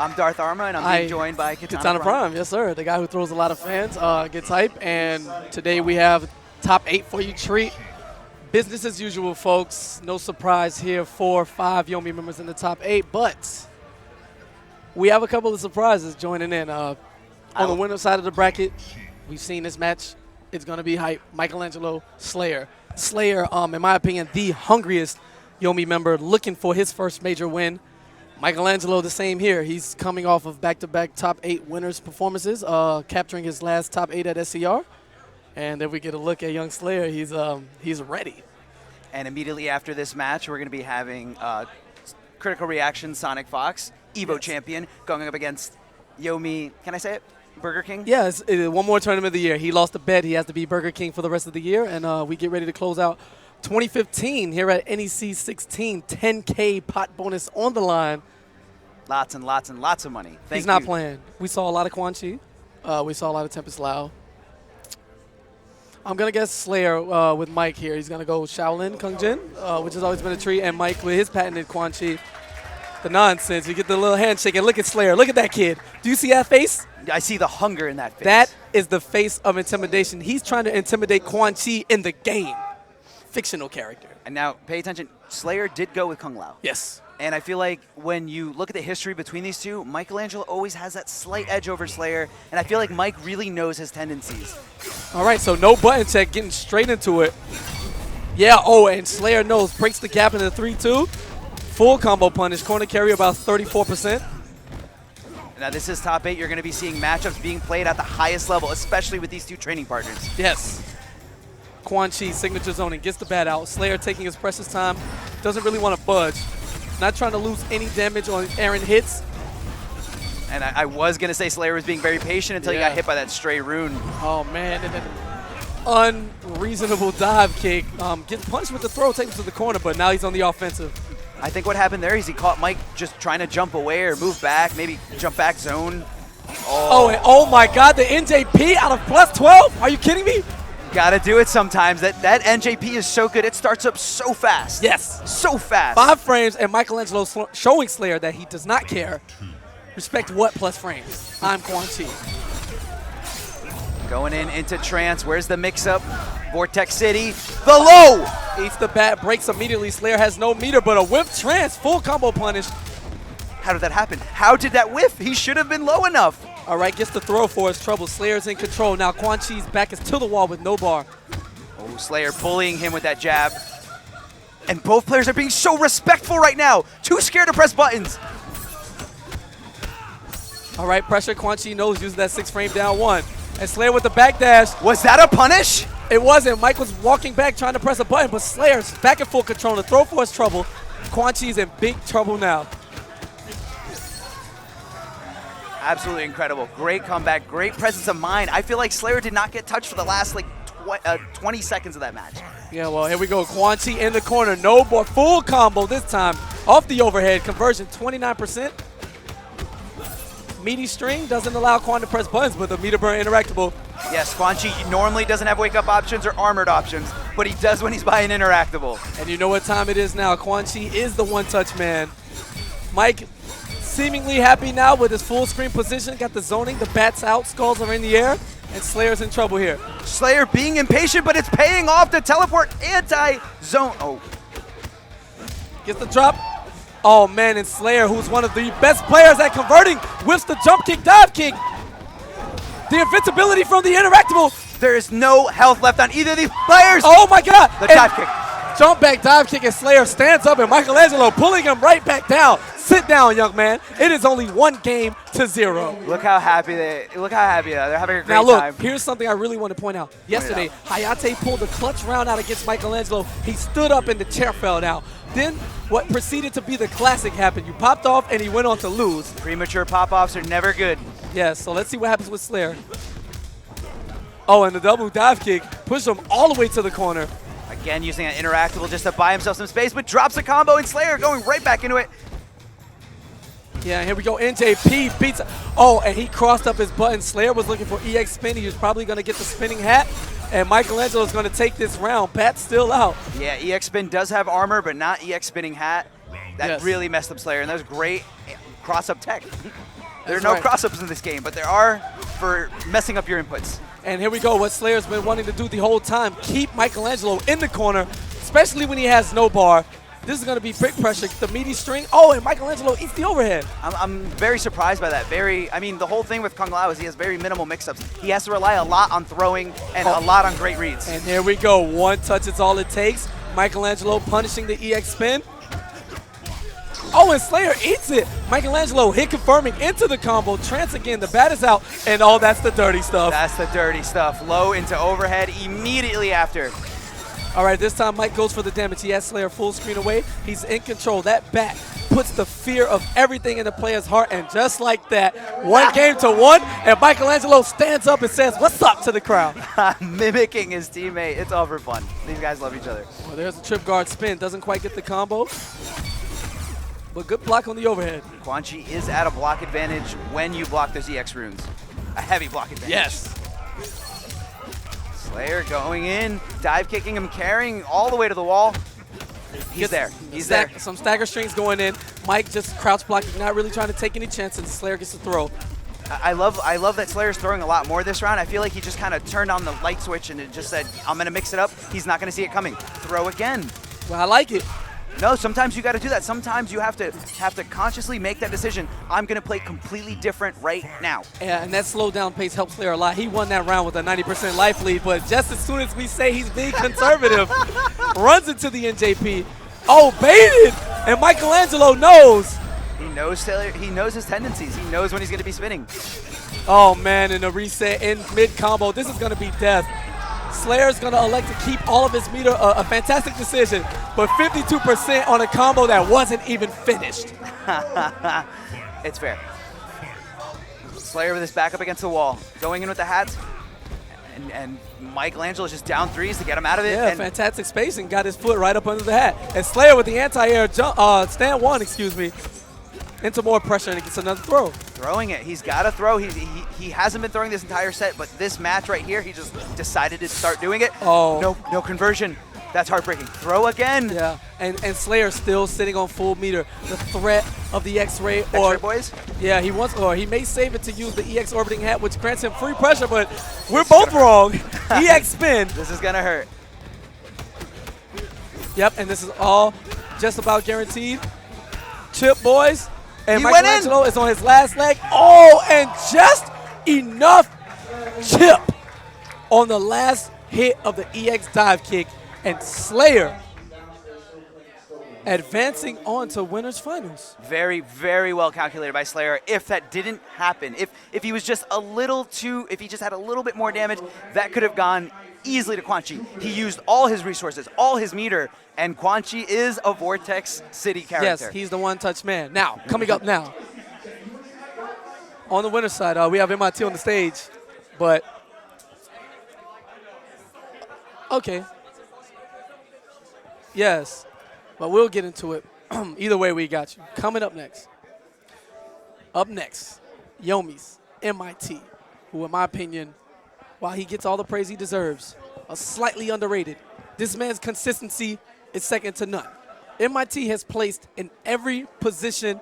I'm Darth Arma, and I'm being joined by Katana Prime. Yes, sir. The guy who throws a lot of fans, gets hype. And today we have top 8 for you treat. Business as usual, folks. No surprise here. 4 or 5 YOMI members in the top 8. But we have a couple of surprises joining in. On the winner side of the bracket, we've seen this match. It's going to be hype. Michaelangelo, Slayer. Slayer, in my opinion, the hungriest YOMI member looking for his first major win. Michaelangelo, the same here. He's coming off of back-to-back top 8 winners performances, capturing his last top 8 at SCR. And if we get a look at young Slayer, he's ready. And immediately after this match, we're going to be having Critical Reaction Sonic Fox, Evo champion, going up against YOMI, can I say it? Burger King? Yeah, it's one more tournament of the year. He lost a bet. He has to be Burger King for the rest of the year. And we get ready to close out 2015 here at NEC16. 10K pot bonus on the line. Lots and lots and lots of money. He's not playing. We saw a lot of Quan. We saw a lot of Tempest Lao. I'm going to guess Slayer with Mike here. He's going to go Shaolin Kung Jin, which has always been a treat, and Mike with his patented Quan Chi. The nonsense. You get the little handshake, and look at Slayer. Look at that kid. Do you see that face? I see the hunger in that face. That is the face of intimidation. He's trying to intimidate Quan Chi in the game. Fictional character. And now, pay attention. Slayer did go with Kung Lao. Yes. And I feel like when you look at the history between these two, Michaelangelo always has that slight edge over Slayer, and I feel like Mike really knows his tendencies. All right, so no button check, getting straight into it. Yeah, and Slayer knows, breaks the gap into 3-2. Full combo punish, corner carry about 34%. Now this is top 8. You're going to be seeing matchups being played at the highest level, especially with these two training partners. Yes. Quan Chi, signature zoning, gets the bat out. Slayer taking his precious time, doesn't really want to budge. Not trying to lose any damage on Aaron hits. And I was going to say Slayer was being very patient until he got hit by that stray rune. Oh, man. And then unreasonable dive kick. Gets punched with the throw, takes him to the corner, but now he's on the offensive. I think what happened there is he caught Mike just trying to jump away or move back, maybe jump back zone. Oh my God, the NJP out of plus 12? Are you kidding me? Gotta do it sometimes. That NJP is so good. It starts up so fast. Yes. So fast. 5 frames, and Michaelangelo showing Slayer that he does not care. Respect what plus frames? I'm Quan Chi. Going into trance. Where's the mix-up? Vortex City. The low! Eats the bat, breaks immediately. Slayer has no meter, but a whip trance. Full combo punish. How did that happen? How did that whiff? He should have been low enough. All right, gets the throw for his trouble. Slayer's in control. Now Quan Chi's back is to the wall with no bar. Oh, Slayer bullying him with that jab. And both players are being so respectful right now. Too scared to press buttons. All right, pressure. Quan Chi knows, using that 6 frame down 1. And Slayer with the backdash. Was that a punish? It wasn't. Mike was walking back trying to press a button, but Slayer's back in full control. The throw for his trouble. Quan Chi's in big trouble now. Absolutely incredible. Great comeback, great presence of mind. I feel like Slayer did not get touched for the last 20 seconds of that match. Yeah, well, here we go. Quan Chi in the corner. No bar. Full combo this time. Off the overhead. Conversion 29%. Meaty string doesn't allow Quan to press buttons, but the meter burn interactable. Yes, Quan Chi normally doesn't have wake-up options or armored options, but he does when he's buying interactable. And you know what time it is now. Quan Chi is the one-touch man. Mike seemingly happy now with his full screen position. Got the zoning, the bats out, skulls are in the air, and Slayer's in trouble here. Slayer being impatient, but it's paying off to teleport anti-zone. Oh. Gets the drop. Oh, man, and Slayer, who's one of the best players at converting, whiffs the jump kick, dive kick. The invincibility from the interactable. There is no health left on either of these players. Oh, my God. The dive kick. Jump back, dive kick, and Slayer stands up, and Michaelangelo pulling him right back down. Sit down, young man. It is only 1-0. Look how happy they are. They're having a great time. Now look, time. Here's something I really want to point out. Yesterday, Hayate pulled the clutch round out against Michaelangelo. He stood up and the chair fell down. Then what proceeded to be the classic happened. You popped off and he went on to lose. Premature pop-offs are never good. Yeah, so let's see what happens with Slayer. Oh, and the double dive kick pushed him all the way to the corner. Again, using an interactable just to buy himself some space, but drops a combo, and Slayer going right back into it. Yeah, here we go. NJP beats. Oh, and he crossed up his button. Slayer was looking for EX spin. He was probably going to get the spinning hat. And Michaelangelo is going to take this round. Bat's still out. Yeah, EX spin does have armor, but not EX spinning hat. That really messed up Slayer, and that was great cross-up tech. There are That's no right. cross-ups in this game, but there are for messing up your inputs. And here we go, what Slayer's been wanting to do the whole time, keep Michaelangelo in the corner, especially when he has no bar. This is going to be big pressure. The meaty string. Oh, and Michaelangelo eats the overhead. I'm very surprised by that. I mean, the whole thing with Kung Lao is he has very minimal mix-ups. He has to rely a lot on throwing and a lot on great reads. And here we go. One touch is all it takes. Michaelangelo punishing the EX spin. Oh, and Slayer eats it. Michaelangelo hit confirming into the combo. Trance again, the bat is out, and oh, that's the dirty stuff. That's the dirty stuff. Low into overhead immediately after. All right, this time Mike goes for the damage. He has Slayer full screen away. He's in control. That bat puts the fear of everything in the player's heart, and just like that, 1-1, and Michaelangelo stands up and says, "What's up?" to the crowd. Mimicking his teammate. It's all for fun. These guys love each other. Well, there's a trip guard spin. Doesn't quite get the combo, but good block on the overhead. Quan is at a block advantage when you block those EX runes. A heavy block advantage. Yes. Slayer going in, dive kicking him, carrying all the way to the wall. He's there. He's there. Some stagger strings going in. Mike just crouch blocking, not really trying to take any chances. Slayer gets the throw. I love that Slayer's throwing a lot more this round. I feel like he just kind of turned on the light switch and it just said, I'm going to mix it up. He's not going to see it coming. Throw again. Well, I like it. No, sometimes you got to do that. Sometimes you have to consciously make that decision. I'm going to play completely different right now. Yeah, and that slow down pace helps Slayer a lot. He won that round with a 90% life lead, but just as soon as we say he's being conservative, runs into the NJP. Oh, baited! And Michaelangelo knows. He knows Slayer. He knows his tendencies. He knows when he's going to be spinning. Oh, man, in a reset in mid-combo, this is going to be death. Slayer's going to elect to keep all of his meter, a fantastic decision, but 52% on a combo that wasn't even finished. It's fair. Slayer with his back up against the wall, going in with the hats, and Michaelangelo is just down threes to get him out of it. Yeah, and fantastic spacing, got his foot right up under the hat. And Slayer with the anti-air jump, stand one, excuse me, into more pressure, and it gets another throw. Throwing it. He's got to throw. He hasn't been throwing this entire set, but this match right here, he just decided to start doing it. Oh. No conversion. That's heartbreaking. Throw again. Yeah, and Slayer still sitting on full meter. The threat of the X-ray, X-ray boys? Yeah, he may save it to use the EX orbiting hat, which grants him free pressure, but we're both wrong. EX spin. This is gonna hurt. Yep, and this is all just about guaranteed. Chip, boys. And He went in. Michaelangelo is on his last leg. Oh, and just enough chip on the last hit of the EX dive kick. And Slayer advancing on to winners finals. Very, very well calculated by Slayer. If that didn't happen, if he was just a little too, if he just had a little bit more damage, that could have gone easily to Quan. He used all his resources, all his meter, and Quan is a Vortex City character. Yes, he's the one-touch man. Now, coming up now, on the winner's side, we have MIT on the stage, but okay. Yes, but we'll get into it. Either way, we got you. Coming up next. Up next, YOMI's MIT, who in my opinion, while he gets all the praise he deserves, are slightly underrated. This man's consistency is second to none. MIT has placed in every position